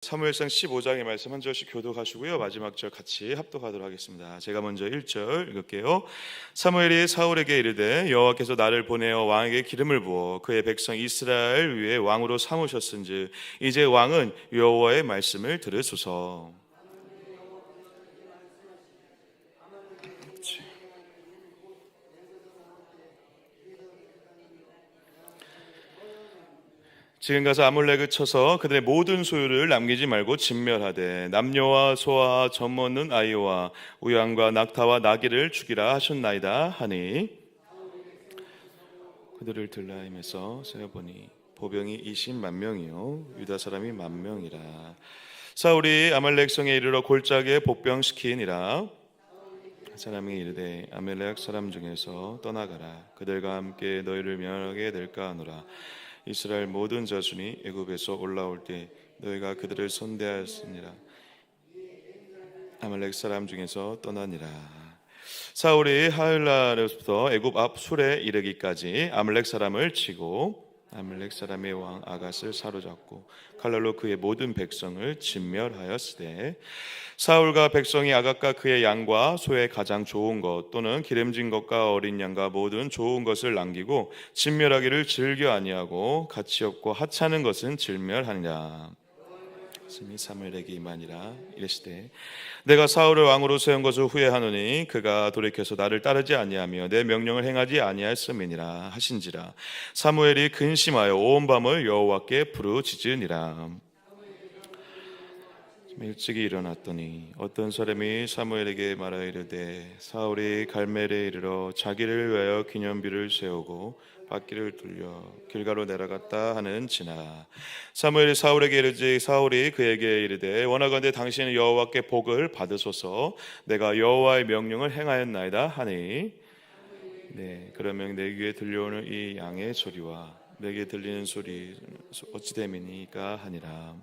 사무엘상 15장의 말씀 한 절씩 교독하시고요. 마지막 절 같이 합독하도록 하겠습니다. 제가 먼저 1절 읽을게요. 사무엘이 사울에게 이르되 여호와께서 나를 보내어 왕에게 기름을 부어 그의 백성 이스라엘 위에 왕으로 삼으셨은즉 이제 왕은 여호와의 말씀을 들으소서. 지금 가서 아몰렉을 쳐서 그들의 모든 소유를 남기지 말고 진멸하되 남녀와 소와 젖 없는 아이와 우양과 낙타와 나귀를 죽이라 하셨나이다 하니 그들을 들라임에서 세어보니 보병이 20만 명이요 유다 사람이 10,000명이라. 사울이 아말렉 성에 이르러 골짜기에 복병시키니라. 사람이 이르되 아말렉 사람 중에서 떠나가라 그들과 함께 너희를 멸하게 될까 하노라. 이스라엘 모든 자손이 애굽에서 올라올 때 너희가 그들을 손대하였으니라. 아말렉 사람 중에서 떠나니라. 사울이 하일날에서부터 애굽 앞 술에 이르기까지 아말렉 사람을 치고 아말렉 사람의 왕 아갓을 사로잡고 칼날로 그의 모든 백성을 진멸하였으되 사울과 백성이 아갓과 그의 양과 소의 가장 좋은 것 또는 기름진 것과 어린 양과 모든 좋은 것을 남기고 진멸하기를 즐겨 아니하고 가치 없고 하찮은 것은 진멸하니라. 말씀이 사무엘에게 임하니라. 이르시되 내가 사울을 왕으로 세운 것을 후회하노니 그가 돌이켜서 나를 따르지 아니하며 내 명령을 행하지 아니하였음이니라 하신지라. 사무엘이 근심하여 온 밤을 여호와께 부르짖으니라. 일찍이 일어났더니 어떤 사람이 사무엘에게 말하여 이르되 사울이 갈멜에 이르러 자기를 위하여 기념비를 세우고 바퀴를 돌려 길가로 내려갔다 하는지나. 사무엘이 사울에게 이르지 사울이 그에게 이르되 원하건대 당신은 여호와께 복을 받으소서 내가 여호와의 명령을 행하였나이다 하니 네 그러면 내 귀에 들려오는 이 양의 소리와 내게 들리는 소리 어찌 됨이니까 하니라.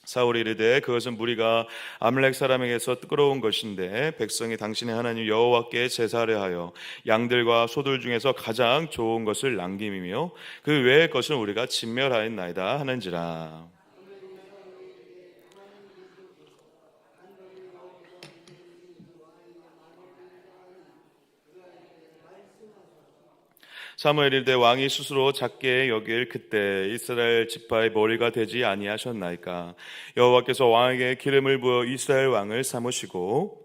사울이 이르되 그것은 무리가 아말렉 사람에게서 끌어온 것인데 백성이 당신의 하나님 여호와께 제사를 하여 양들과 소들 중에서 가장 좋은 것을 남김이며 그 외의 것은 우리가 진멸하였나이다 하는지라. 사무엘이 이르되 왕이 스스로 작게 여길 그때 이스라엘 지파의 머리가 되지 아니하셨나이까. 여호와께서 왕에게 기름을 부어 이스라엘 왕을 삼으시고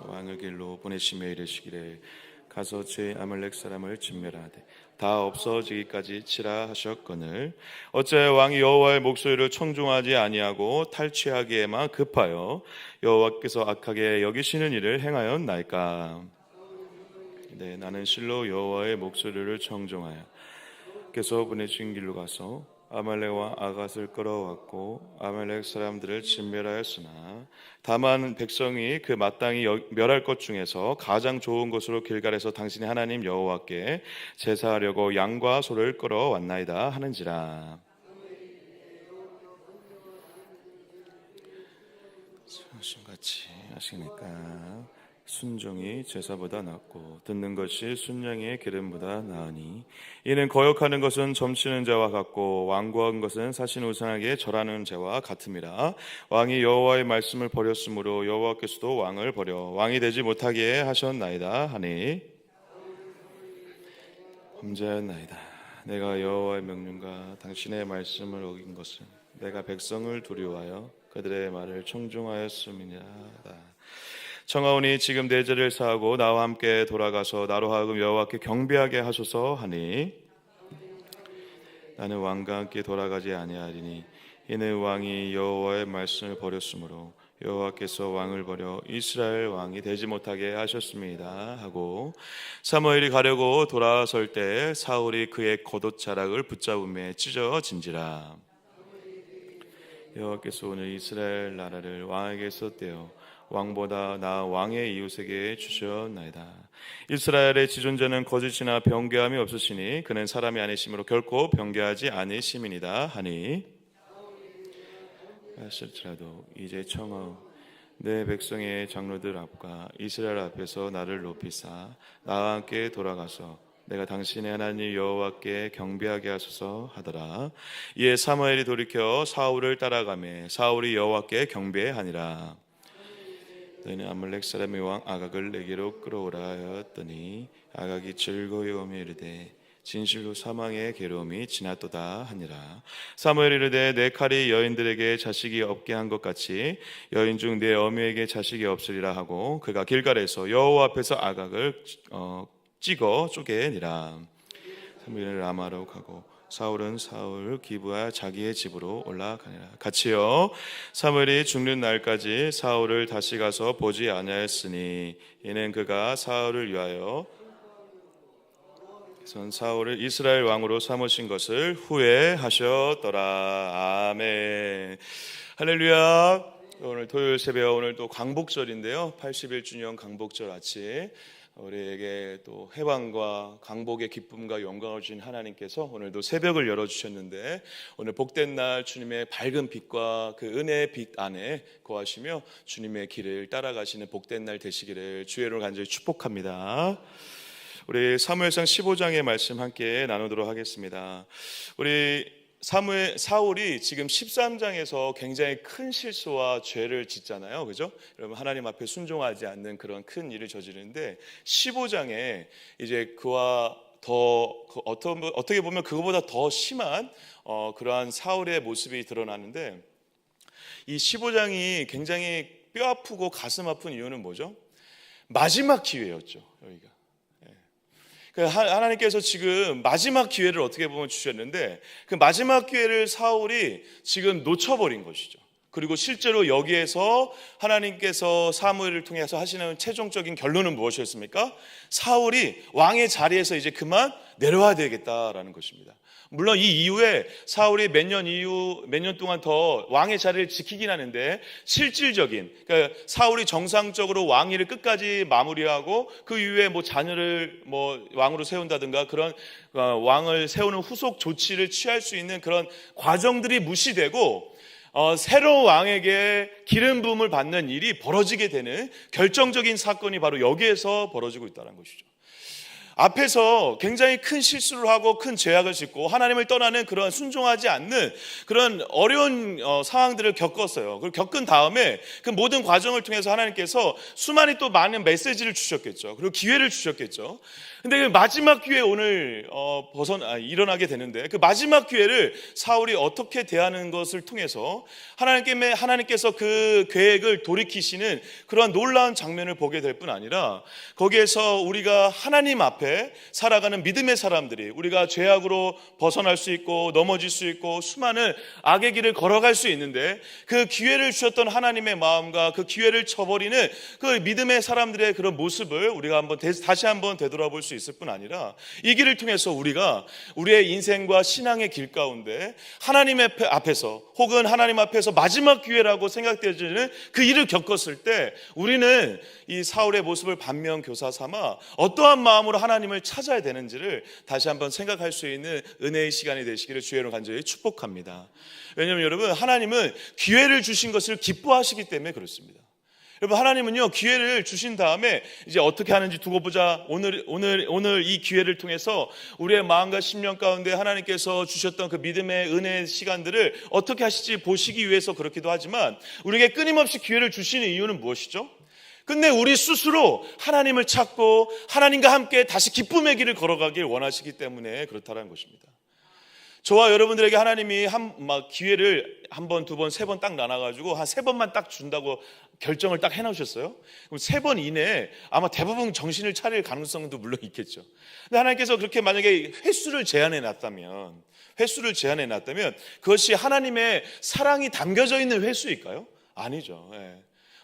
왕을 길로 보내시며 이르시기를 가서 제 아말렉 사람을 진멸하되 다 없어지기까지 치라 하셨거늘 어찌하여 왕이 여호와의 목소리를 청종하지 아니하고 탈취하기에만 급하여 여호와께서 악하게 여기시는 일을 행하였나이까. 네, 나는 실로 여호와의 목소리를 청종하여 께서 보내신 길로 가서 아말렉과 아갓을 끌어왔고 아말렉 사람들을 진멸하였으나 다만 백성이 그 마땅히 멸할 것 중에서 가장 좋은 것으로 길갈에서 당신의 하나님 여호와께 제사하려고 양과 소를 끌어왔나이다 하는지라. 같이 하시니까 순종이 제사보다 낫고 듣는 것이 순양의 기름보다 나으니 이는 거역하는 것은 점치는 자와 같고 완고한 것은 사신 우상에게 절하는 자와 같음이라. 왕이 여호와의 말씀을 버렸으므로 여호와께서도 왕을 버려 왕이 되지 못하게 하셨나이다 하니 범죄하였나이다. 내가 여호와의 명령과 당신의 말씀을 어긴 것은 내가 백성을 두려워하여 그들의 말을 청종하였음이니라. 청하오니 지금 내 죄를 사하고 나와 함께 돌아가서 나로 하여금 여호와께 경배하게 하소서 하니 나는 왕과 함께 돌아가지 아니하리니 이는 왕이 여호와의 말씀을 버렸으므로 여호와께서 왕을 버려 이스라엘 왕이 되지 못하게 하셨습니다 하고 사무엘이 가려고 돌아설 때 사울이 그의 겉옷자락을 붙잡음에 찢어진지라. 여호와께서 오늘 이스라엘 나라를 왕에게서 떼어 왕보다 나아 왕의 이웃에게 주셨나이다. 이스라엘의 지존자는 거짓이나 변개함이 없으시니 그는 사람이 아니심으로 결코 변개하지 않으심이니이다 하니 하실지라도 이제 청하오 내 백성의 장로들 앞과 이스라엘 앞에서 나를 높이사 나와 함께 돌아가서 내가 당신의 하나님 여호와께 경배하게 하소서 하더라. 이에 사무엘이 돌이켜 사울을 따라가매 사울이 여호와께 경배하니라. 너희는 아말렉 사람의 왕 아각을 내게로 끌어오라 하였더니 아각이 즐거이 오며 이르되 진실로 사망의 괴로움이 지났도다 하니라. 사무엘이 이르되 내 칼이 여인들에게 자식이 없게 한 것 같이 여인 중 내 어미에게 자식이 없으리라 하고 그가 길갈에서 여호와 앞에서 아각을 찍어 쪼개니라. 사무엘은 라마로 가고 사울은 사울 기브와 자기의 집으로 올라가니라. 같이요. 사무엘이 죽는 날까지 사울을 다시 가서 보지 아니하였으니 이는 그가 사울을 위하여 선 사울을 이스라엘 왕으로 삼으신 것을 후회하셨더라. 아멘. 할렐루야. 오늘 토요일 새벽 오늘 또 강복절인데요. 81주년 강복절 아침 우리에게 또 해방과 강복의 기쁨과 영광을 주신 하나님께서 오늘도 새벽을 열어주셨는데 오늘 복된 날 주님의 밝은 빛과 그 은혜의 빛 안에 거하시며 주님의 길을 따라가시는 복된 날 되시기를 주의 이름으로 간절히 축복합니다. 우리 사무엘상 15장의 말씀 함께 나누도록 하겠습니다. 우리 사울이 지금 13장에서 굉장히 큰 실수와 죄를 짓잖아요. 그죠? 여러분 하나님 앞에 순종하지 않는 그런 큰 일을 저지르는데 15장에 이제 그와 더 어떻게 보면 그거보다 더 심한 그러한 사울의 모습이 드러나는데 이 15장이 굉장히 뼈 아프고 가슴 아픈 이유는 뭐죠? 마지막 기회였죠. 여기가. 하나님께서 지금 마지막 기회를 어떻게 보면 주셨는데 그 마지막 기회를 사울이 지금 놓쳐버린 것이죠. 그리고 실제로 여기에서 하나님께서 사무엘을 통해서 하시는 최종적인 결론은 무엇이었습니까? 사울이 왕의 자리에서 이제 그만 내려와야 되겠다라는 것입니다. 물론 이 이후에 사울이 몇 년 동안 더 왕의 자리를 지키긴 하는데 실질적인 그러니까 사울이 정상적으로 왕위를 끝까지 마무리하고 그 이후에 뭐 자녀를 뭐 왕으로 세운다든가 그런 왕을 세우는 후속 조치를 취할 수 있는 그런 과정들이 무시되고 새로운 왕에게 기름 부음을 받는 일이 벌어지게 되는 결정적인 사건이 바로 여기에서 벌어지고 있다는 것이죠. 앞에서 굉장히 큰 실수를 하고 큰 죄악을 짓고 하나님을 떠나는 그런 순종하지 않는 그런 어려운 상황들을 겪었어요. 그걸 겪은 다음에 그 모든 과정을 통해서 하나님께서 수많이 또 많은 메시지를 주셨겠죠. 그리고 기회를 주셨겠죠. 근데 그 마지막 기회에 오늘 일어나게 되는데 그 마지막 기회를 사울이 어떻게 대하는 것을 통해서 하나님께서 그 계획을 돌이키시는 그런 놀라운 장면을 보게 될 뿐 아니라 거기에서 우리가 하나님 앞에 살아가는 믿음의 사람들이 우리가 죄악으로 벗어날 수 있고 넘어질 수 있고 수많은 악의 길을 걸어갈 수 있는데 그 기회를 주셨던 하나님의 마음과 그 기회를 쳐버리는 그 믿음의 사람들의 그런 모습을 우리가 다시 한번 되돌아볼 수 있을 뿐 아니라 이 길을 통해서 우리가 우리의 인생과 신앙의 길 가운데 하나님 앞에서 혹은 하나님 앞에서 마지막 기회라고 생각되어지는 그 일을 겪었을 때 우리는 이 사울의 모습을 반면교사 삼아 어떠한 마음으로 하나님을 찾아야 되는지를 다시 한번 생각할 수 있는 은혜의 시간이 되시기를 주의 이름으로 간절히 축복합니다. 왜냐하면 여러분 하나님은 기회를 주신 것을 기뻐하시기 때문에 그렇습니다. 여러분 하나님은요 기회를 주신 다음에 이제 어떻게 하는지 두고 보자. 오늘 이 기회를 통해서 우리의 마음과 심령 가운데 하나님께서 주셨던 그 믿음의 은혜의 시간들을 어떻게 하실지 보시기 위해서 그렇기도 하지만 우리에게 끊임없이 기회를 주시는 이유는 무엇이죠? 근데 우리 스스로 하나님을 찾고 하나님과 함께 다시 기쁨의 길을 걸어가길 원하시기 때문에 그렇다는 것입니다. 저와 여러분들에게 하나님이 기회를 한 번, 두 번, 세 번 딱 나눠가지고 한 세 번만 딱 준다고 결정을 딱 해놓으셨어요. 그럼 세 번 이내에 아마 대부분 정신을 차릴 가능성도 물론 있겠죠. 근데 하나님께서 그렇게 만약에 횟수를 제한해 놨다면 그것이 하나님의 사랑이 담겨져 있는 횟수일까요? 아니죠.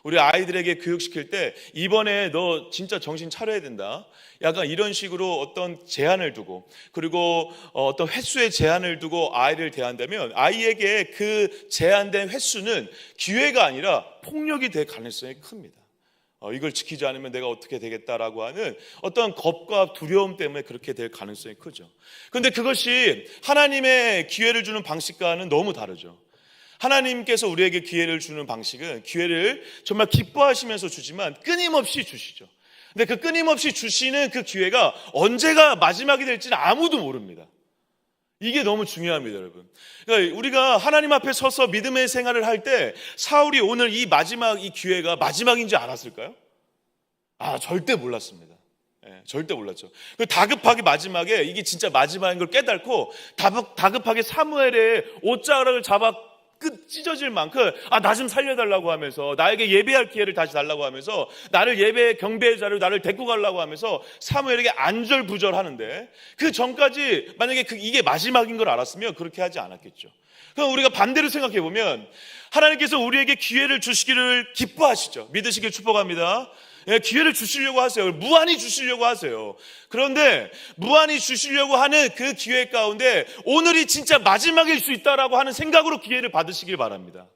우리 아이들에게 교육시킬 때 이번에 너 진짜 정신 차려야 된다. 약간 이런 식으로 어떤 제한을 두고 그리고 어떤 횟수의 제한을 두고 아이를 대한다면 아이에게 그 제한된 횟수는 기회가 아니라 폭력이 될 가능성이 큽니다. 이걸 지키지 않으면 내가 어떻게 되겠다라고 하는 어떤 겁과 두려움 때문에 그렇게 될 가능성이 크죠. 그런데 그것이 하나님의 기회를 주는 방식과는 너무 다르죠. 하나님께서 우리에게 기회를 주는 방식은 기회를 정말 기뻐하시면서 주지만 끊임없이 주시죠. 근데 그 끊임없이 주시는 그 기회가 언제가 마지막이 될지는 아무도 모릅니다. 이게 너무 중요합니다, 여러분. 그러니까 우리가 하나님 앞에 서서 믿음의 생활을 할 때 사울이 오늘 이 마지막 이 기회가 마지막인 줄 알았을까요? 절대 몰랐습니다. 절대 몰랐죠. 다급하게 마지막에 이게 진짜 마지막인 걸 깨닫고 다급하게 사무엘의 옷자락을 잡아 찢어질 만큼 나 좀 살려달라고 하면서 나에게 예배할 기회를 다시 달라고 하면서 나를 예배 경배의 자리로 나를 데리고 가려고 하면서 사무엘에게 안절부절하는데 그 전까지 만약에 이게 마지막인 걸 알았으면 그렇게 하지 않았겠죠. 그럼 우리가 반대로 생각해 보면 하나님께서 우리에게 기회를 주시기를 기뻐하시죠. 믿으시길 축복합니다. 기회를 주시려고 하세요. 무한히 주시려고 하세요. 그런데 무한히 주시려고 하는 그 기회 가운데 오늘이 진짜 마지막일 수 있다라고 하는 생각으로 기회를 받으시길 바랍니다.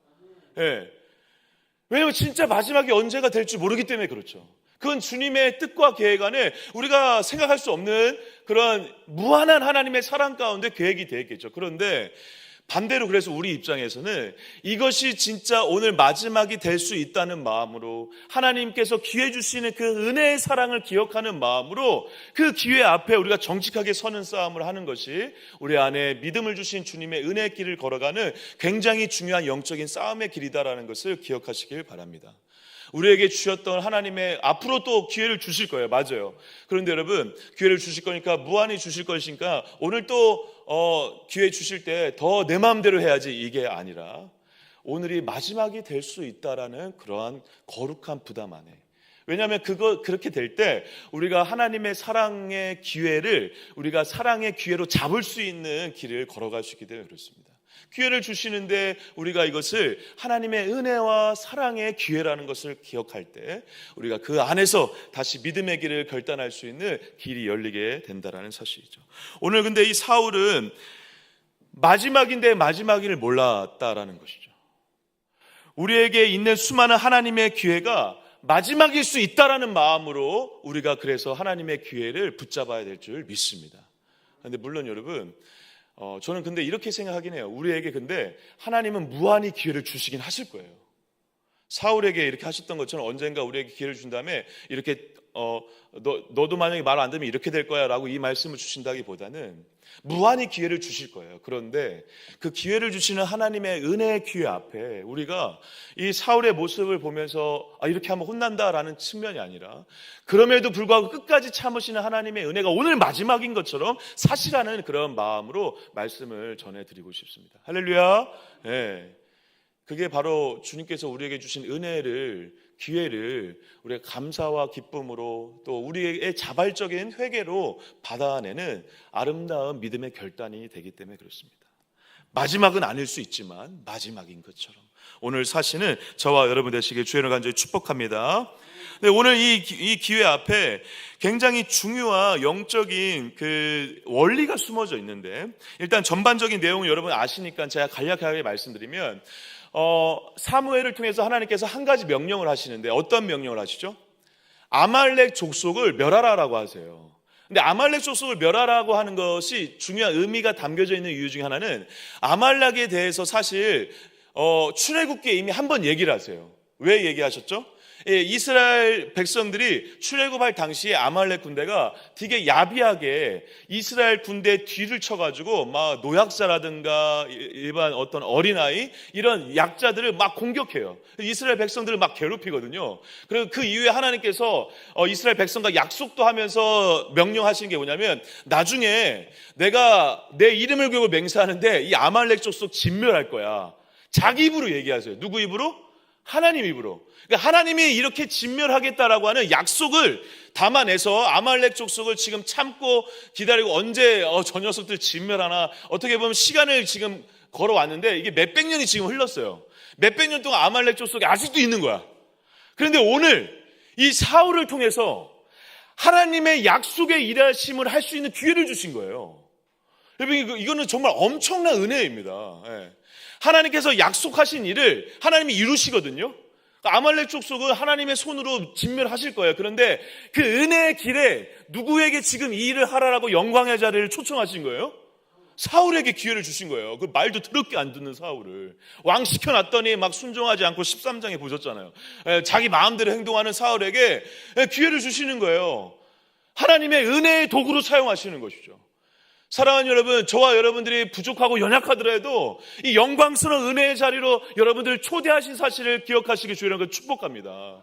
왜냐하면 진짜 마지막이 언제가 될지 모르기 때문에 그렇죠. 그건 주님의 뜻과 계획 안에 우리가 생각할 수 없는 그런 무한한 하나님의 사랑 가운데 계획이 되었겠죠. 그런데 반대로 그래서 우리 입장에서는 이것이 진짜 오늘 마지막이 될 수 있다는 마음으로 하나님께서 기회 주시는 그 은혜의 사랑을 기억하는 마음으로 그 기회 앞에 우리가 정직하게 서는 싸움을 하는 것이 우리 안에 믿음을 주신 주님의 은혜의 길을 걸어가는 굉장히 중요한 영적인 싸움의 길이다라는 것을 기억하시길 바랍니다. 우리에게 주셨던 하나님의 앞으로 또 기회를 주실 거예요. 맞아요. 그런데 여러분 기회를 주실 거니까 무한히 주실 것이니까 오늘 또 기회 주실 때 더 내 마음대로 해야지 이게 아니라 오늘이 마지막이 될 수 있다라는 그러한 거룩한 부담 안에 왜냐하면 그렇게 될 때 우리가 하나님의 사랑의 기회를 우리가 사랑의 기회로 잡을 수 있는 길을 걸어갈 수 있기 때문에 그렇습니다. 기회를 주시는데 우리가 이것을 하나님의 은혜와 사랑의 기회라는 것을 기억할 때 우리가 그 안에서 다시 믿음의 길을 결단할 수 있는 길이 열리게 된다는 사실이죠. 오늘 근데 이 사울은 마지막인데 마지막을 몰랐다라는 것이죠. 우리에게 있는 수많은 하나님의 기회가 마지막일 수 있다라는 마음으로 우리가 그래서 하나님의 기회를 붙잡아야 될 줄 믿습니다. 그런데 물론 여러분 저는 근데 이렇게 생각하긴 해요. 우리에게 근데 하나님은 무한히 기회를 주시긴 하실 거예요. 사울에게 이렇게 하셨던 것처럼 언젠가 우리에게 기회를 준 다음에 이렇게 너도 만약에 말 안 들으면 이렇게 될 거야 라고 이 말씀을 주신다기보다는 무한히 기회를 주실 거예요. 그런데 그 기회를 주시는 하나님의 은혜의 기회 앞에 우리가 이 사울의 모습을 보면서 이렇게 하면 혼난다라는 측면이 아니라 그럼에도 불구하고 끝까지 참으시는 하나님의 은혜가 오늘 마지막인 것처럼 사실하는 그런 마음으로 말씀을 전해드리고 싶습니다. 할렐루야. 그게 바로 주님께서 우리에게 주신 은혜를 기회를 우리가 감사와 기쁨으로 또 우리의 자발적인 회개로 받아내는 아름다운 믿음의 결단이 되기 때문에 그렇습니다. 마지막은 아닐 수 있지만 마지막인 것처럼 오늘 사시는 저와 여러분 되시길 주의 이름으로 간절히 축복합니다. 네, 오늘 이 기회 앞에 굉장히 중요한 영적인 그 원리가 숨어져 있는데 일단 전반적인 내용을 여러분 아시니까 제가 간략하게 말씀드리면 사무엘을 통해서 하나님께서 한 가지 명령을 하시는데 어떤 명령을 하시죠? 아말렉 족속을 멸하라라고 하세요. 근데 아말렉 족속을 멸하라고 하는 것이 중요한 의미가 담겨져 있는 이유 중에 하나는 아말렉에 대해서 사실 출애굽기에 이미 한 번 얘기를 하세요. 왜 얘기하셨죠? 이스라엘 백성들이 출애굽할 당시에 아말렉 군대가 되게 야비하게 이스라엘 군대 뒤를 쳐가지고 막 노약자라든가 일반 어떤 어린아이 이런 약자들을 막 공격해요. 이스라엘 백성들을 막 괴롭히거든요. 그리고 그 이후에 하나님께서 이스라엘 백성과 약속도 하면서 명령하신 게 뭐냐면 나중에 내가 내 이름을 걸고 맹세하는데 이 아말렉 족속 진멸할 거야. 자기 입으로 얘기하세요. 누구 입으로? 하나님 입으로. 그러니까 하나님이 이렇게 진멸하겠다라고 하는 약속을 담아내서 아말렉 족속을 지금 참고 기다리고 언제 저 녀석들 진멸하나 어떻게 보면 시간을 지금 걸어왔는데 이게 몇백 년이 지금 흘렀어요. 몇백 년 동안 아말렉 족속이 아직도 있는 거야. 그런데 오늘 이 사울을 통해서 하나님의 약속의 일하심을 할 수 있는 기회를 주신 거예요. 여러분 이거는 정말 엄청난 은혜입니다. 하나님께서 약속하신 일을 하나님이 이루시거든요. 아말렉 족속은 하나님의 손으로 진멸하실 거예요. 그런데 그 은혜의 길에 누구에게 지금 이 일을 하라라고 영광의 자리를 초청하신 거예요? 사울에게 기회를 주신 거예요. 그 말도 더럽게 안 듣는 사울을 왕 시켜놨더니 막 순종하지 않고 13장에 보셨잖아요. 자기 마음대로 행동하는 사울에게 기회를 주시는 거예요. 하나님의 은혜의 도구로 사용하시는 것이죠. 사랑하는 여러분, 저와 여러분들이 부족하고 연약하더라도 이 영광스러운 은혜의 자리로 여러분들을 초대하신 사실을 기억하시기 주의 이름으로 축복합니다.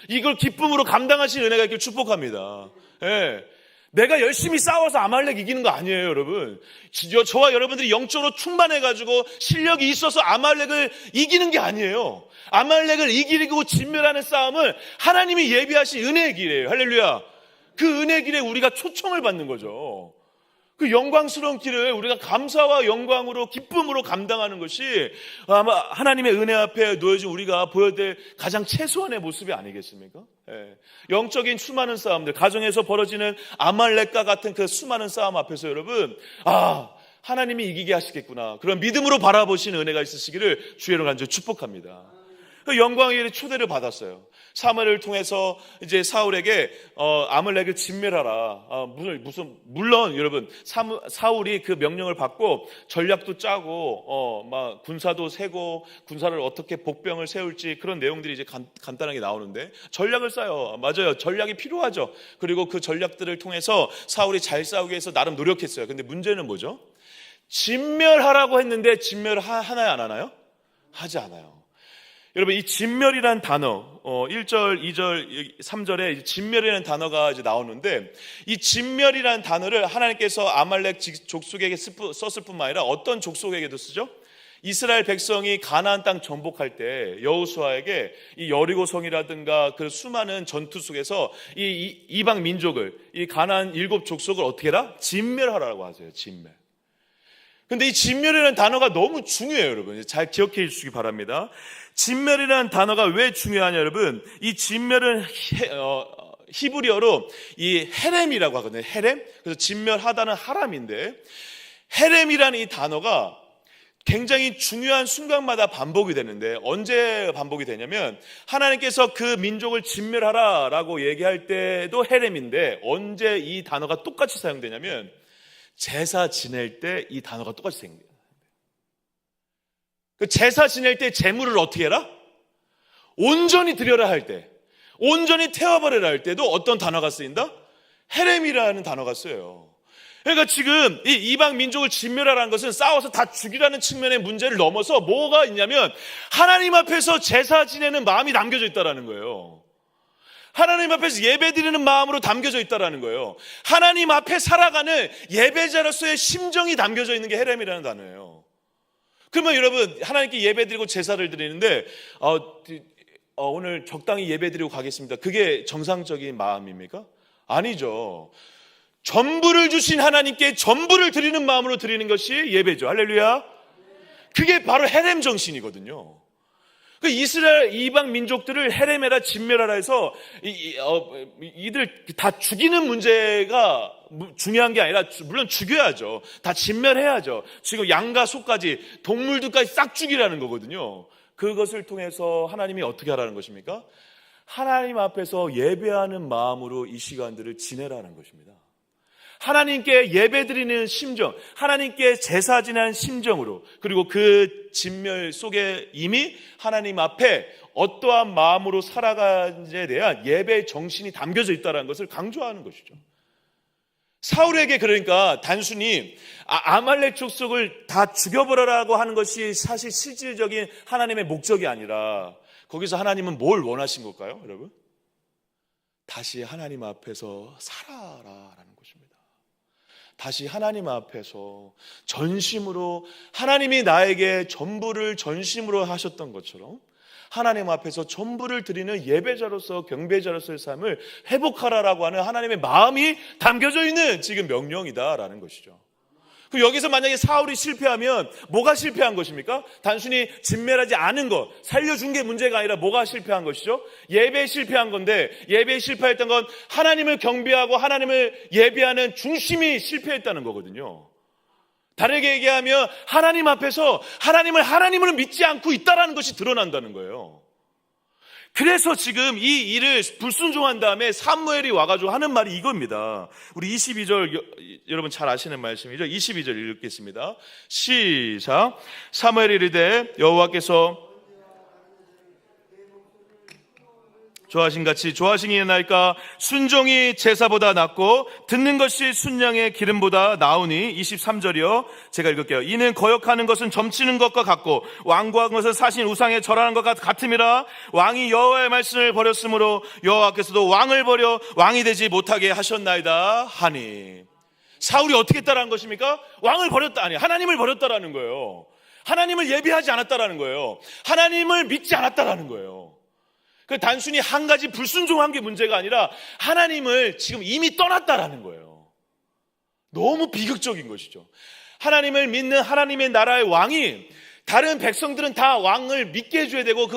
이걸 기쁨으로 감당하신 은혜가 있길 축복합니다. 예. 내가 열심히 싸워서 아말렉 이기는 거 아니에요, 여러분. 저와 여러분들이 영적으로 충만해가지고 실력이 있어서 아말렉을 이기는 게 아니에요. 아말렉을 이기고 진멸하는 싸움은 하나님이 예비하신 은혜의 길이에요. 할렐루야. 그 은혜의 길에 우리가 초청을 받는 거죠. 그 영광스러운 길을 우리가 감사와 영광으로 기쁨으로 감당하는 것이 아마 하나님의 은혜 앞에 놓여진 우리가 보여야 될 가장 최소한의 모습이 아니겠습니까? 예. 영적인 수많은 싸움들, 가정에서 벌어지는 아말렉과 같은 그 수많은 싸움 앞에서 여러분, 하나님이 이기게 하시겠구나, 그런 믿음으로 바라보시는 은혜가 있으시기를 주의로 간절히 축복합니다. 그 영광의 길에 초대를 받았어요. 사무엘을 통해서 이제 사울에게 아말렉을 진멸하라. 물론 여러분, 사울이 그 명령을 받고 전략도 짜고 막 군사도 세고 군사를 어떻게 복병을 세울지 그런 내용들이 이제 간단하게 나오는데 전략을 짜요. 맞아요. 전략이 필요하죠. 그리고 그 전략들을 통해서 사울이 잘 싸우기 위해서 나름 노력했어요. 근데 문제는 뭐죠? 진멸하라고 했는데 진멸 하나요, 안 하나요? 하지 않아요. 여러분, 이 진멸이란 단어, 1절, 2절, 3절에 진멸이라는 단어가 이제 나오는데, 이 진멸이라는 단어를 하나님께서 아말렉 족속에게 썼을 뿐만 아니라 어떤 족속에게도 쓰죠? 이스라엘 백성이 가나안 땅 정복할 때 여호수아에게 이 여리고성이라든가 그 수많은 전투 속에서 이 이방 민족을, 이 가나안 7 족속을 어떻게 해라? 진멸하라고 하세요. 진멸. 근데 이 진멸이라는 단어가 너무 중요해요, 여러분. 잘 기억해 주시기 바랍니다. 진멸이라는 단어가 왜 중요하냐, 여러분. 이 진멸은 히브리어로 이 헤렘이라고 하거든요. 헤렘. 그래서 진멸하다는 하람인데, 헤렘이라는 이 단어가 굉장히 중요한 순간마다 반복이 되는데, 언제 반복이 되냐면 하나님께서 그 민족을 진멸하라라고 얘기할 때도 헤렘인데, 언제 이 단어가 똑같이 사용되냐면 제사 지낼 때 이 단어가 똑같이 생겨요. 그 제사 지낼 때 제물을 어떻게 해라? 온전히 드려라 할 때, 온전히 태워버려라 할 때도 어떤 단어가 쓰인다? 헤렘이라는 단어가 쓰여요. 그러니까 지금 이 이방 민족을 진멸하라는 것은 싸워서 다 죽이라는 측면의 문제를 넘어서 뭐가 있냐면 하나님 앞에서 제사 지내는 마음이 담겨져 있다는 거예요. 하나님 앞에서 예배드리는 마음으로 담겨져 있다는 거예요. 하나님 앞에 살아가는 예배자로서의 심정이 담겨져 있는 게 헤렘이라는 단어예요. 그러면 여러분, 하나님께 예배드리고 제사를 드리는데 오늘 적당히 예배드리고 가겠습니다, 그게 정상적인 마음입니까? 아니죠. 전부를 주신 하나님께 전부를 드리는 마음으로 드리는 것이 예배죠. 할렐루야. 그게 바로 헤렘 정신이거든요. 그 이스라엘 이방 민족들을 헤렘해라 진멸하라 해서 이들 다 죽이는 문제가 중요한 게 아니라, 물론 죽여야죠. 다 진멸해야죠. 지금 양과 소까지, 동물들까지 싹 죽이라는 거거든요. 그것을 통해서 하나님이 어떻게 하라는 것입니까? 하나님 앞에서 예배하는 마음으로 이 시간들을 지내라는 것입니다. 하나님께 예배드리는 심정, 하나님께 제사 지내는 심정으로, 그리고 그 진멸 속에 이미 하나님 앞에 어떠한 마음으로 살아가는지에 대한 예배의 정신이 담겨져 있다는 것을 강조하는 것이죠. 사울에게 그러니까 단순히 아말렉 족속을 다 죽여버려라고 하는 것이 사실 실질적인 하나님의 목적이 아니라, 거기서 하나님은 뭘 원하신 걸까요, 여러분? 다시 하나님 앞에서 살아라라는 것입니다. 다시 하나님 앞에서 전심으로, 하나님이 나에게 전부를 전심으로 하셨던 것처럼 하나님 앞에서 전부를 드리는 예배자로서 경배자로서의 삶을 회복하라라고 하는 하나님의 마음이 담겨져 있는 지금 명령이다라는 것이죠. 그럼 여기서 만약에 사울이 실패하면 뭐가 실패한 것입니까? 단순히 진멸하지 않은 것, 살려준 게 문제가 아니라 뭐가 실패한 것이죠? 예배에 실패한 건데, 예배에 실패했던 건 하나님을 경배하고 하나님을 예배하는 중심이 실패했다는 거거든요. 다르게 얘기하면 하나님 앞에서 하나님을 믿지 않고 있다는 것이 드러난다는 거예요. 그래서 지금 이 일을 불순종한 다음에 사무엘이 와가지고 하는 말이 이겁니다. 우리 22절 여러분 잘 아시는 말씀이죠. 22절 읽겠습니다. 시작. 사무엘이 이르되 여호와께서 좋아하신 같이 좋아하시니나이까 순종이 제사보다 낫고 듣는 것이 순양의 기름보다 나으니. 23절이요. 제가 읽을게요. 이는 거역하는 것은 점치는 것과 같고 완고한 것은 사신 우상에 절하는 것과 같음이라. 왕이 여호와의 말씀을 버렸으므로 여호와께서도 왕을 버려 왕이 되지 못하게 하셨나이다 하니. 사울이 어떻게 했다라는 것입니까? 왕을 버렸다, 아니 하나님을 버렸다라는 거예요. 하나님을 예비하지 않았다라는 거예요. 하나님을 믿지 않았다라는 거예요. 단순히 한 가지 불순종한 게 문제가 아니라 하나님을 지금 이미 떠났다라는 거예요. 너무 비극적인 것이죠. 하나님을 믿는 하나님의 나라의 왕이, 다른 백성들은 다 왕을 믿게 해줘야 되고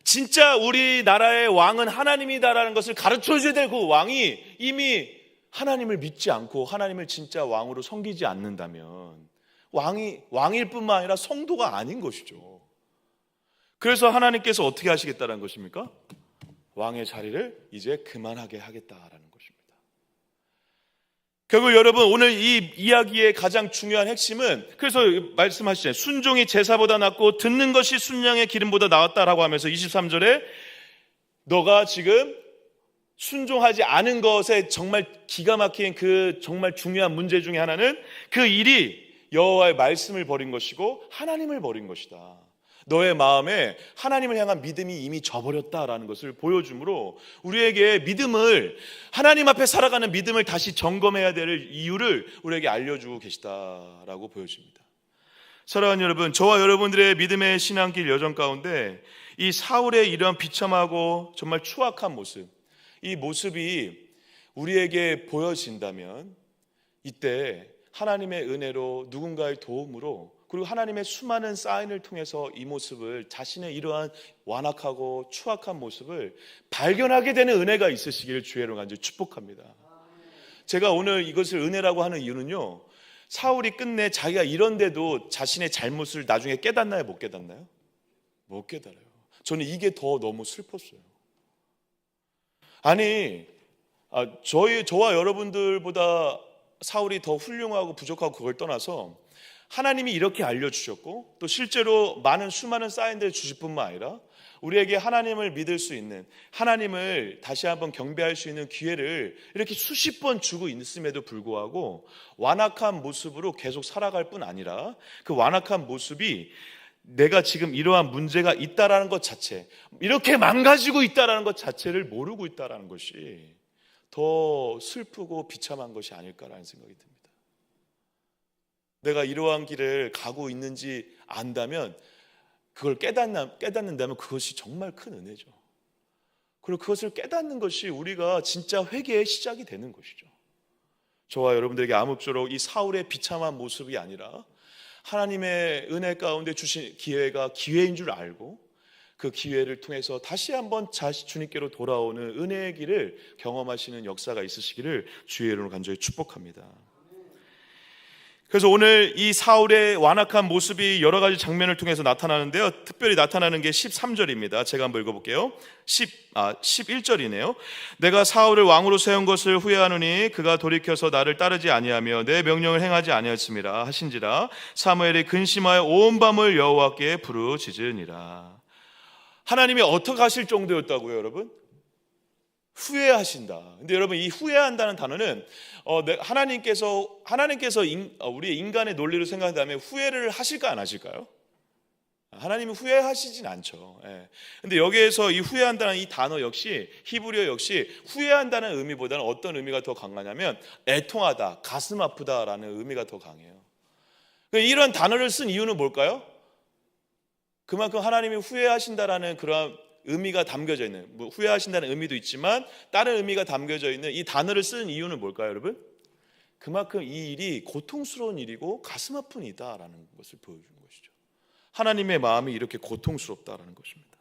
진짜 우리나라의 왕은 하나님이다라는 것을 가르쳐줘야 될 그 왕이 이미 하나님을 믿지 않고 하나님을 진짜 왕으로 섬기지 않는다면 왕일 뿐만 아니라 성도가 아닌 것이죠. 그래서 하나님께서 어떻게 하시겠다는 것입니까? 왕의 자리를 이제 그만하게 하겠다라는 것입니다. 결국 여러분, 오늘 이 이야기의 가장 중요한 핵심은, 그래서 말씀하시잖아요. 순종이 제사보다 낫고 듣는 것이 순양의 기름보다 나았다라고 하면서 23절에 너가 지금 순종하지 않은 것에 정말 기가 막힌 그 정말 중요한 문제 중에 하나는 그 일이 여호와의 말씀을 버린 것이고 하나님을 버린 것이다. 너의 마음에 하나님을 향한 믿음이 이미 져버렸다라는 것을 보여주므로 우리에게 믿음을, 하나님 앞에 살아가는 믿음을 다시 점검해야 될 이유를 우리에게 알려주고 계시다라고 보여집니다. 사랑하는 여러분, 저와 여러분들의 믿음의 신앙길 여정 가운데 이 사울의 이러한 비참하고 정말 추악한 모습, 이 모습이 우리에게 보여진다면 이때 하나님의 은혜로, 누군가의 도움으로, 그리고 하나님의 수많은 사인을 통해서 이 모습을, 자신의 이러한 완악하고 추악한 모습을 발견하게 되는 은혜가 있으시기를 주의로 간절히 축복합니다. 제가 오늘 이것을 은혜라고 하는 이유는요, 사울이 끝내 자기가 이런데도 자신의 잘못을 나중에 깨닫나요? 못 깨닫나요? 못 깨달아요. 저는 이게 더 너무 슬펐어요. 아니, 저와 여러분들보다 사울이 더 훌륭하고 부족하고 그걸 떠나서 하나님이 이렇게 알려주셨고 또 실제로 수많은 사인들을 주실 뿐만 아니라 우리에게 하나님을 믿을 수 있는, 하나님을 다시 한번 경배할 수 있는 기회를 이렇게 수십 번 주고 있음에도 불구하고 완악한 모습으로 계속 살아갈 뿐 아니라 그 완악한 모습이 내가 지금 이러한 문제가 있다라는 것 자체, 이렇게 망가지고 있다라는 것 자체를 모르고 있다라는 것이 더 슬프고 비참한 것이 아닐까라는 생각이 듭니다. 내가 이러한 길을 가고 있는지 안다면, 그걸 깨닫는다면 그것이 정말 큰 은혜죠. 그리고 그것을 깨닫는 것이 우리가 진짜 회개의 시작이 되는 것이죠. 저와 여러분들에게 아무쪼록 이 사울의 비참한 모습이 아니라 하나님의 은혜 가운데 주신 기회가 기회인 줄 알고 그 기회를 통해서 다시 한번 주님께로 돌아오는 은혜의 길을 경험하시는 역사가 있으시기를 주의 이름으로 간절히 축복합니다. 그래서 오늘 이 사울의 완악한 모습이 여러 가지 장면을 통해서 나타나는데요, 특별히 나타나는 게 13절입니다. 제가 한번 읽어볼게요. 11절이네요. 내가 사울을 왕으로 세운 것을 후회하노니 그가 돌이켜서 나를 따르지 아니하며 내 명령을 행하지 아니하였음이라 하신지라. 사무엘이 근심하여 온 밤을 여호와께 부르짖으니라. 하나님이 어떻게 하실 정도였다고요, 여러분? 후회하신다. 근데 여러분, 이 후회한다는 단어는 하나님께서 우리의 인간의 논리로 생각한다면 후회를 하실까 안 하실까요? 하나님이 후회하시진 않죠. 근데 여기에서 이 후회한다는 이 단어 역시, 히브리어 역시 후회한다는 의미보다는 어떤 의미가 더 강하냐면 애통하다, 가슴 아프다라는 의미가 더 강해요. 이런 단어를 쓴 이유는 뭘까요? 그만큼 하나님이 후회하신다라는 그런 의미가 담겨져 있는, 후회하신다는 의미도 있지만 다른 의미가 담겨져 있는 이 단어를 쓰는 이유는 뭘까요, 여러분? 그만큼 이 일이 고통스러운 일이고 가슴 아픈 일이다라는 것을 보여주는 것이죠. 하나님의 마음이 이렇게 고통스럽다라는 것입니다.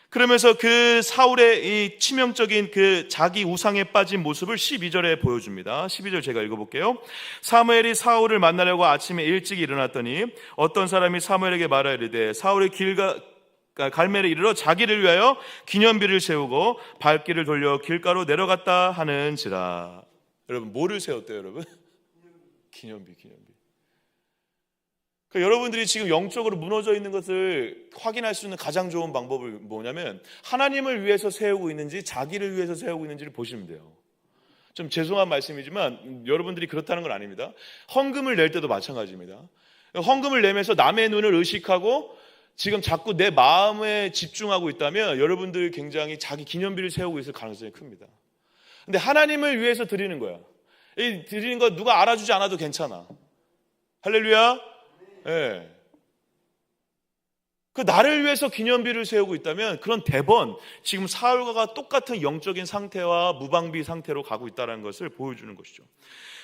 그러면서 그 사울의 이 치명적인 그 자기 우상에 빠진 모습을 12절에 보여줍니다. 12절 제가 읽어볼게요. 사무엘이 사울을 만나려고 아침에 일찍 일어났더니 어떤 사람이 사무엘에게 말하여 이르되 사울이 길 갈멜에 이르러 자기를 위하여 기념비를 세우고 발길을 돌려 길가로 내려갔다 하는지라. 여러분, 뭐를 세웠대요, 여러분? 기념비. 그러니까 여러분들이 지금 영적으로 무너져 있는 것을 확인할 수 있는 가장 좋은 방법은 뭐냐면 하나님을 위해서 세우고 있는지 자기를 위해서 세우고 있는지를 보시면 돼요. 좀 죄송한 말씀이지만 여러분들이 그렇다는 건 아닙니다. 헌금을 낼 때도 마찬가지입니다. 헌금을 내면서 남의 눈을 의식하고 지금 자꾸 내 마음에 집중하고 있다면 여러분들 굉장히 자기 기념비를 세우고 있을 가능성이 큽니다. 근데 하나님을 위해서 드리는 거야. 이 드리는 거 누가 알아주지 않아도 괜찮아. 할렐루야. 예. 그 나를 위해서 기념비를 세우고 있다면 그런 대번 지금 사울과 똑같은 영적인 상태와 무방비 상태로 가고 있다는 것을 보여주는 것이죠.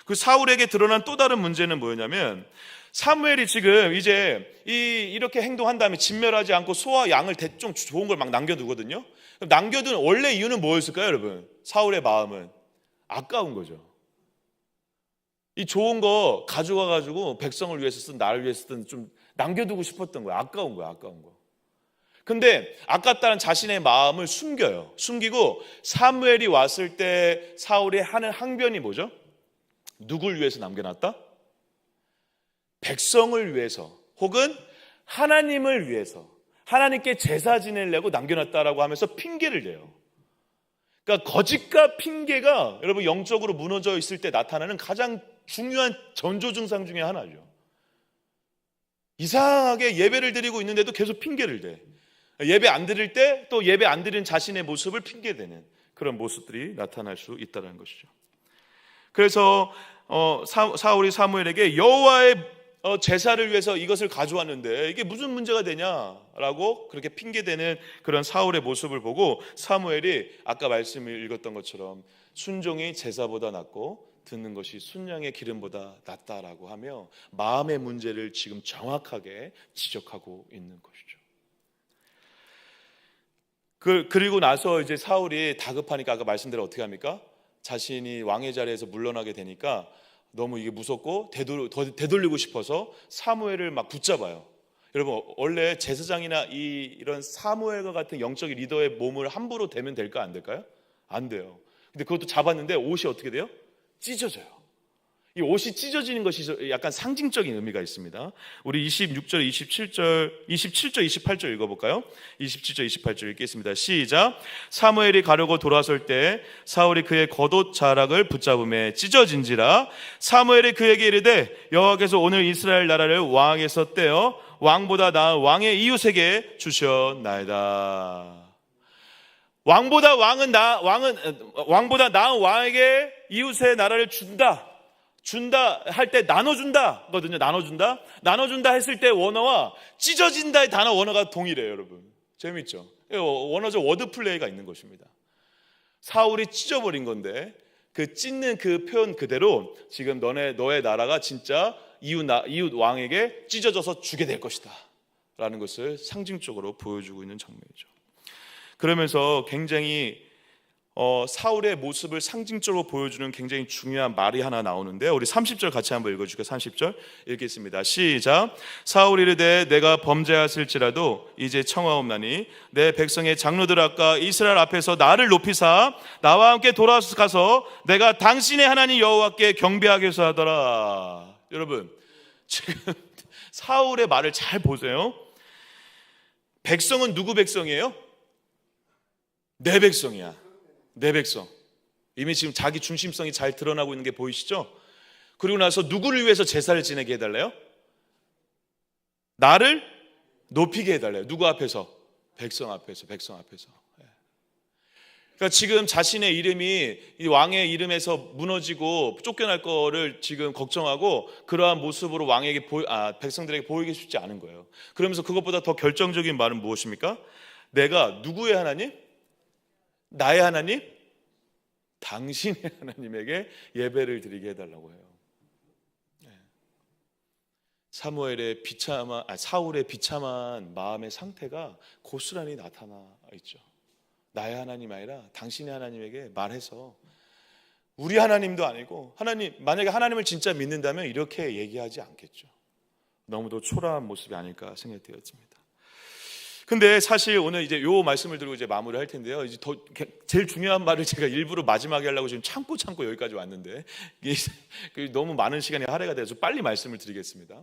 그 사울에게 드러난 또 다른 문제는 뭐였냐면 사무엘이 지금 이제 이렇게 행동한 다음에 진멸하지 않고 소와 양을 대충 좋은 걸 막 남겨두거든요. 남겨둔 원래 이유는 뭐였을까요, 여러분? 사울의 마음은 아까운 거죠. 이 좋은 거 가져가가지고 백성을 위해서 쓴, 나를 위해서 쓴 좀 남겨두고 싶었던 거야. 아까운 거야, 아까운 거. 근데 아깝다는 자신의 마음을 숨겨요. 숨기고 사무엘이 왔을 때 사울이 하는 항변이 뭐죠? 누굴 위해서 남겨놨다? 백성을 위해서 혹은 하나님을 위해서 하나님께 제사 지내려고 남겨놨다라고 하면서 핑계를 대요. 그러니까 거짓과 핑계가 여러분 영적으로 무너져 있을 때 나타나는 가장 중요한 전조 증상 중에 하나죠. 이상하게 예배를 드리고 있는데도 계속 핑계를 대. 예배 안 드릴 때 또 예배 안 드리는 자신의 모습을 핑계대는 그런 모습들이 나타날 수 있다는 것이죠. 그래서 사울이 사무엘에게 여호와의 제사를 위해서 이것을 가져왔는데 이게 무슨 문제가 되냐라고 그렇게 핑계대는 그런 사울의 모습을 보고 사무엘이 아까 말씀을 읽었던 것처럼 순종이 제사보다 낫고 듣는 것이 순양의 기름보다 낫다라고 하며 마음의 문제를 지금 정확하게 지적하고 있는 것이죠. 그리고 나서 이제 사울이 다급하니까 아까 말씀대로 어떻게 합니까? 자신이 왕의 자리에서 물러나게 되니까 너무 이게 무섭고 되돌리고 싶어서 사무엘을 막 붙잡아요. 여러분, 원래 제사장이나 이런 사무엘과 같은 영적인 리더의 몸을 함부로 대면 될까 안 될까요? 안 돼요. 근데 그것도 잡았는데 옷이 어떻게 돼요? 찢어져요. 이 옷이 찢어지는 것이 약간 상징적인 의미가 있습니다. 우리 26절, 27절, 28절 읽어볼까요? 27절, 28절 읽겠습니다. 시작. 사무엘이 가려고 돌아설 때 사울이 그의 겉옷 자락을 붙잡음에 찢어진지라. 사무엘이 그에게 이르되 여호와께서 오늘 이스라엘 나라를 왕에서 떼어 왕보다 나은 왕의 이웃에게 주셨나이다. 왕보다 나은 왕에게 이웃의 나라를 준다 할 때 나눠준다거든요. 나눠준다 했을 때 원어와 찢어진다의 단어 원어가 동일해요, 여러분. 재밌죠? 원어적 워드 플레이가 있는 것입니다. 사울이 찢어버린 건데 그 찢는 그 표현 그대로 지금 너의 나라가 진짜 이웃 왕에게 찢어져서 주게 될 것이다 라는 것을 상징적으로 보여주고 있는 장면이죠. 그러면서 굉장히 사울의 모습을 상징적으로 보여주는 굉장히 중요한 말이 하나 나오는데 우리 30절 같이 한번 읽어줄게요. 30절 읽겠습니다. 시작. 사울이 이르되 내가 범죄하였을지라도 이제 청하옵나니 내 백성의 장로들 앞과 이스라엘 앞에서 나를 높이사 나와 함께 돌아가서 내가 당신의 하나님 여호와께 경배하게 해서 하더라. 여러분, 지금 사울의 말을 잘 보세요. 백성은 누구 백성이에요? 내 백성이야. 내 백성. 이미 지금 자기 중심성이 잘 드러나고 있는 게 보이시죠? 그리고 나서 누구를 위해서 제사를 지내게 해달래요? 나를 높이게 해달래요. 누구 앞에서? 백성 앞에서. 그러니까 지금 자신의 이름이 이 왕의 이름에서 무너지고 쫓겨날 거를 지금 걱정하고 그러한 모습으로 왕에게 백성들에게 보이기 쉽지 않은 거예요. 그러면서 그것보다 더 결정적인 말은 무엇입니까? 내가 누구의 하나님? 나의 하나님? 당신의 하나님에게 예배를 드리게 해달라고 해요. 사울의 비참한 마음의 상태가 고스란히 나타나 있죠. 나의 하나님 아니라 당신의 하나님에게 말해서 우리 하나님도 아니고 만약에 하나님을 진짜 믿는다면 이렇게 얘기하지 않겠죠. 너무도 초라한 모습이 아닐까 생각되었습니다. 근데 사실 오늘 이제 요 말씀을 들고 이제 마무리할 텐데요. 이제 제일 중요한 말을 제가 일부러 마지막에 하려고 지금 참고 여기까지 왔는데 이게 너무 많은 시간이 할애가 돼서 빨리 말씀을 드리겠습니다.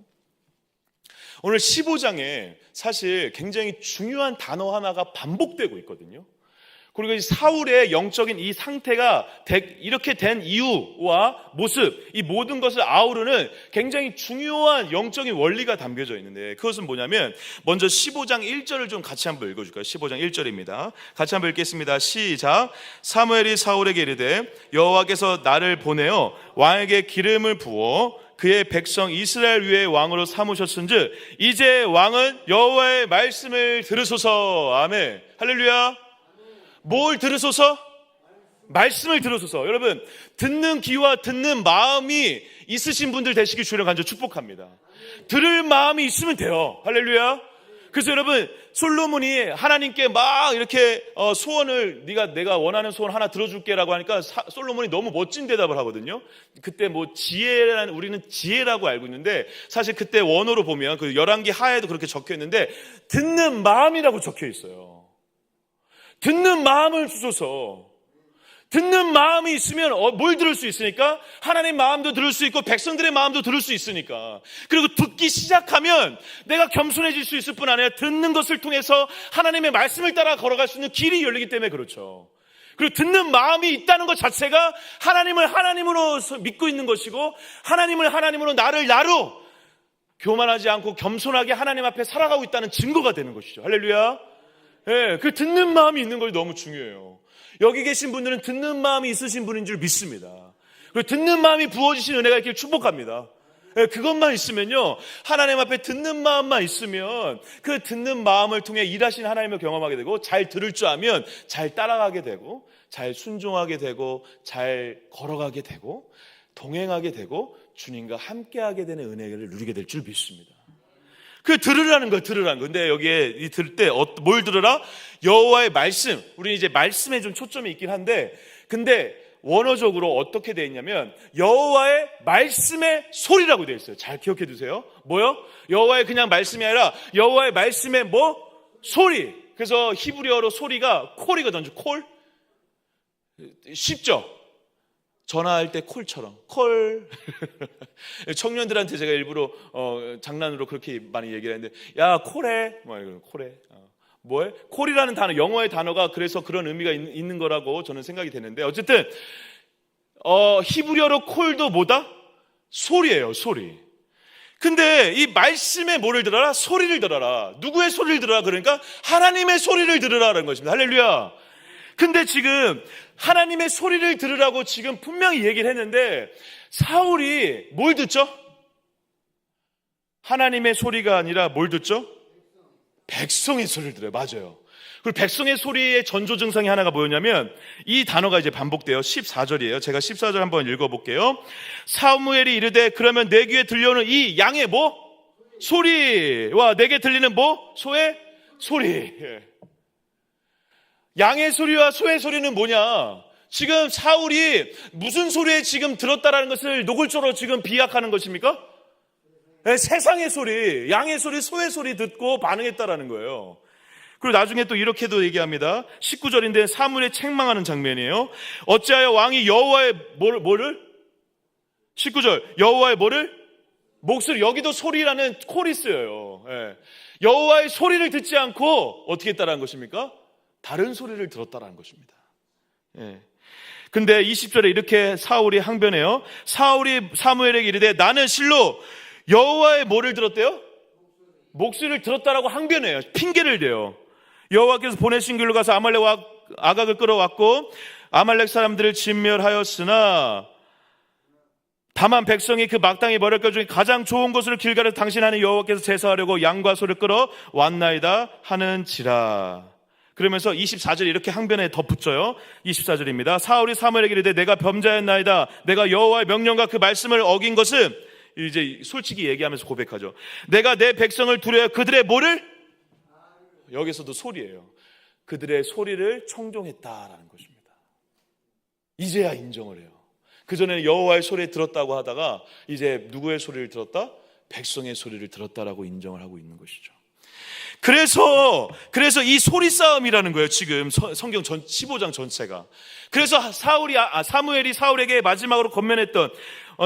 오늘 15장에 사실 굉장히 중요한 단어 하나가 반복되고 있거든요. 그리고 사울의 영적인 이 상태가 이렇게 된 이유와 모습, 이 모든 것을 아우르는 굉장히 중요한 영적인 원리가 담겨져 있는데, 그것은 뭐냐면 먼저 15장 1절을 좀 같이 한번 읽어줄까요? 15장 1절입니다. 같이 한번 읽겠습니다. 시작. 사무엘이 사울에게 이르되 여호와께서 나를 보내어 왕에게 기름을 부어 그의 백성 이스라엘 위에 왕으로 삼으셨은즉 이제 왕은 여호와의 말씀을 들으소서. 아멘. 할렐루야. 뭘 들으소서? 말씀을 들으소서. 여러분, 듣는 귀와 듣는 마음이 있으신 분들 되시길 주로 간절히 축복합니다. 들을 마음이 있으면 돼요. 할렐루야. 그래서 여러분, 솔로몬이 하나님께 막 이렇게 소원을 내가 원하는 소원 하나 들어줄게라고 하니까 솔로몬이 너무 멋진 대답을 하거든요. 그때 뭐 우리는 지혜라고 알고 있는데 사실 그때 원어로 보면 그 열왕기 하에도 그렇게 적혀 있는데 듣는 마음이라고 적혀 있어요. 듣는 마음을 주소서. 듣는 마음이 있으면 뭘 들을 수 있으니까? 하나님 마음도 들을 수 있고 백성들의 마음도 들을 수 있으니까. 그리고 듣기 시작하면 내가 겸손해질 수 있을 뿐 아니라 듣는 것을 통해서 하나님의 말씀을 따라 걸어갈 수 있는 길이 열리기 때문에 그렇죠. 그리고 듣는 마음이 있다는 것 자체가 하나님을 하나님으로 믿고 있는 것이고, 하나님을 하나님으로 나를 나로 교만하지 않고 겸손하게 하나님 앞에 살아가고 있다는 증거가 되는 것이죠. 할렐루야. 예, 그 듣는 마음이 있는 걸 너무 중요해요. 여기 계신 분들은 듣는 마음이 있으신 분인 줄 믿습니다. 그리고 듣는 마음이 부어지신 은혜가 있길 축복합니다. 예, 그것만 있으면요, 하나님 앞에 듣는 마음만 있으면 그 듣는 마음을 통해 일하신 하나님을 경험하게 되고, 잘 들을 줄 알면 잘 따라가게 되고, 잘 순종하게 되고, 잘 걸어가게 되고, 동행하게 되고, 주님과 함께하게 되는 은혜를 누리게 될 줄 믿습니다. 그 들으라는 거예요. 근데 여기에 들을 때 뭘 들으라? 여호와의 말씀. 우리 이제 말씀에 좀 초점이 있긴 한데, 근데 원어적으로 어떻게 되어 있냐면 여호와의 말씀의 소리라고 되어 있어요. 잘 기억해 두세요. 뭐요? 여호와의 그냥 말씀이 아니라 여호와의 말씀의 뭐? 소리. 그래서 히브리어로 소리가 콜이거든요. 콜. 쉽죠? 전화할 때 콜처럼 콜. 청년들한테 제가 일부러 장난으로 그렇게 많이 얘기를 했는데, 야 콜해, 뭐 이거 콜해. 뭐해? 콜이라는 단어, 영어의 단어가 그래서 그런 의미가 있는 거라고 저는 생각이 되는데, 어쨌든 히브리어로 콜도 뭐다? 소리예요, 소리. 근데 이 말씀에 뭐를 들어라? 소리를 들어라. 누구의 소리를 들어라? 그러니까 하나님의 소리를 들으라는 것입니다. 할렐루야. 근데 지금 하나님의 소리를 들으라고 지금 분명히 얘기를 했는데, 사울이 뭘 듣죠? 하나님의 소리가 아니라 뭘 듣죠? 백성의 소리를 들어요. 맞아요. 그리고 백성의 소리의 전조 증상이 하나가 뭐였냐면, 이 단어가 이제 반복돼요. 14절이에요. 제가 14절 한번 읽어볼게요. 사무엘이 이르되 그러면 내 귀에 들려오는 이 양의 뭐? 소리와 내게 들리는 뭐? 소의 소리. 양의 소리와 소의 소리는 뭐냐? 지금 사울이 무슨 소리에 지금 들었다라는 것을 노골적으로 지금 비약하는 것입니까? 네, 세상의 소리, 양의 소리, 소의 소리 듣고 반응했다라는 거예요. 그리고 나중에 또 이렇게도 얘기합니다. 19절인데 사무엘이 책망하는 장면이에요. 어찌하여 왕이 여호와의 뭐를? 19절, 여호와의 뭐를? 목소리. 여기도 소리라는 콜이 쓰여요. 네. 여호와의 소리를 듣지 않고 어떻게 했다라는 것입니까? 다른 소리를 들었다라는 것입니다. 예. 근데 20절에 이렇게 사울이 항변해요. 사울이 사무엘에게 이르되 나는 실로 여호와의 뭐를 들었대요? 목소리를 들었다라고 항변해요. 핑계를 대요. 여호와께서 보내신 길로 가서 아말렉 아각을 끌어왔고 아말렉 사람들을 진멸하였으나 다만 백성이 그 마땅히 먹을 것 중에 가장 좋은 것을 길가에서 당신 하는 여호와께서 제사하려고 양과 소를 끌어왔나이다 하는지라. 그러면서 24절 이렇게 항변에 덧붙여요. 24절입니다. 사울이 사무엘에게 이르되 내가 범죄하였나이다. 내가 여호와의 명령과 그 말씀을 어긴 것은, 이제 솔직히 얘기하면서 고백하죠. 내가 내 백성을 두려워 그들의 뭐를? 여기서도 소리예요. 그들의 소리를 청종했다라는 것입니다. 이제야 인정을 해요. 그전에는 여호와의 소리를 들었다고 하다가 이제 누구의 소리를 들었다? 백성의 소리를 들었다라고 인정을 하고 있는 것이죠. 그래서 이 소리 싸움이라는 거예요. 지금 성경 15장 전체가. 그래서 사무엘이 사울에게 마지막으로 권면했던,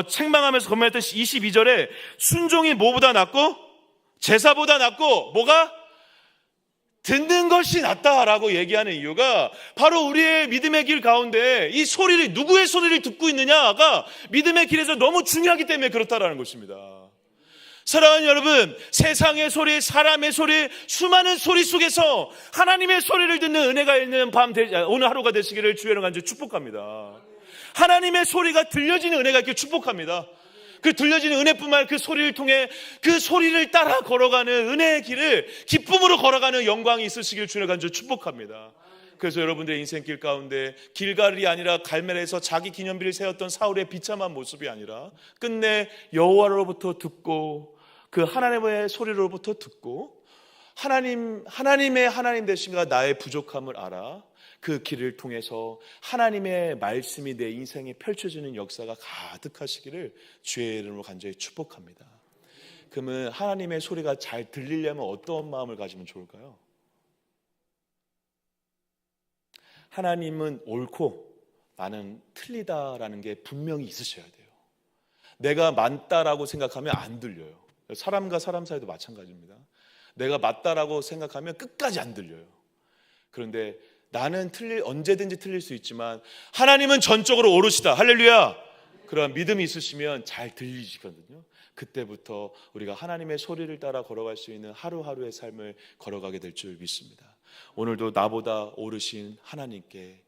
책망하면서 권면했던 22절에 순종이 뭐보다 낫고 제사보다 낫고 뭐가? 듣는 것이 낫다라고 얘기하는 이유가 바로 우리의 믿음의 길 가운데 이 소리를, 누구의 소리를 듣고 있느냐가 믿음의 길에서 너무 중요하기 때문에 그렇다라는 것입니다. 사랑하는 여러분, 세상의 소리, 사람의 소리, 수많은 소리 속에서 하나님의 소리를 듣는 은혜가 있는 오늘 하루가 되시기를 주의 이름으로 간절히 축복합니다. 하나님의 소리가 들려지는 은혜가 있기를 축복합니다. 그 들려지는 은혜뿐만 아니라 그 소리를 통해 그 소리를 따라 걸어가는 은혜의 길을 기쁨으로 걸어가는 영광이 있으시길 주의 간절히 축복합니다. 그래서 여러분들의 인생길 가운데 길갈이 아니라 갈멜에서 자기 기념비를 세웠던 사울의 비참한 모습이 아니라 끝내 여호와로부터 듣고 그 하나님의 소리로부터 듣고 하나님의 하나님 되심과 나의 부족함을 알아 그 길을 통해서 하나님의 말씀이 내 인생에 펼쳐지는 역사가 가득하시기를 주의 이름으로 간절히 축복합니다. 그러면 하나님의 소리가 잘 들리려면 어떤 마음을 가지면 좋을까요? 하나님은 옳고 나는 틀리다라는 게 분명히 있으셔야 돼요. 내가 맞다라고 생각하면 안 들려요. 사람과 사람 사이도 마찬가지입니다. 내가 맞다라고 생각하면 끝까지 안 들려요. 그런데 나는 언제든지 틀릴 수 있지만 하나님은 전적으로 옳으시다. 할렐루야. 그런 믿음이 있으시면 잘 들리시거든요. 그때부터 우리가 하나님의 소리를 따라 걸어갈 수 있는 하루하루의 삶을 걸어가게 될 줄 믿습니다. 오늘도 나보다 옳으신 하나님께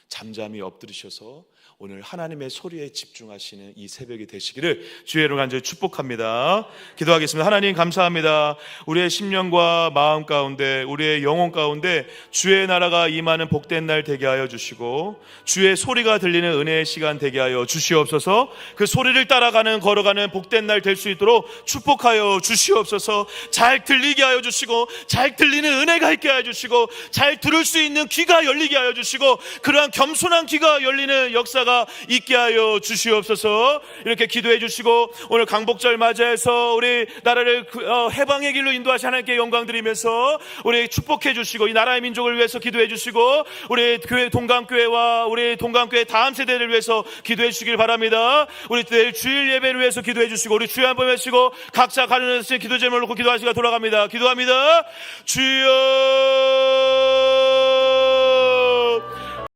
잠잠히 엎드리셔서 오늘 하나님의 소리에 집중하시는 이 새벽이 되시기를 주의 이름으로 간절히 축복합니다. 기도하겠습니다. 하나님 감사합니다. 우리의 심령과 마음 가운데, 우리의 영혼 가운데 주의 나라가 임하는 복된 날 되게 하여 주시고 주의 소리가 들리는 은혜의 시간 되게 하여 주시옵소서. 그 소리를 따라가는 걸어가는 복된 날 될 수 있도록 축복하여 주시옵소서. 잘 들리게 하여 주시고 잘 들리는 은혜가 있게 하여 주시고 잘 들을 수 있는 귀가 열리게 하여 주시고 그러한 겸손한 귀가 열리는 역사가 있게 하여 주시옵소서. 이렇게 기도해 주시고 오늘 강복절 맞이해서 우리 나라를 해방의 길로 인도하시 하나님께 영광 드리면서 우리 축복해 주시고 이 나라의 민족을 위해서 기도해 주시고 우리 교회 동강교회와 우리 동강교회 다음 세대를 위해서 기도해 주시길 바랍니다. 우리 내일 주일 예배를 위해서 기도해 주시고 우리 주여 한번 외치고 각자 가려는 기도 제목을 놓고 기도하시가 돌아갑니다. 기도합니다. 주여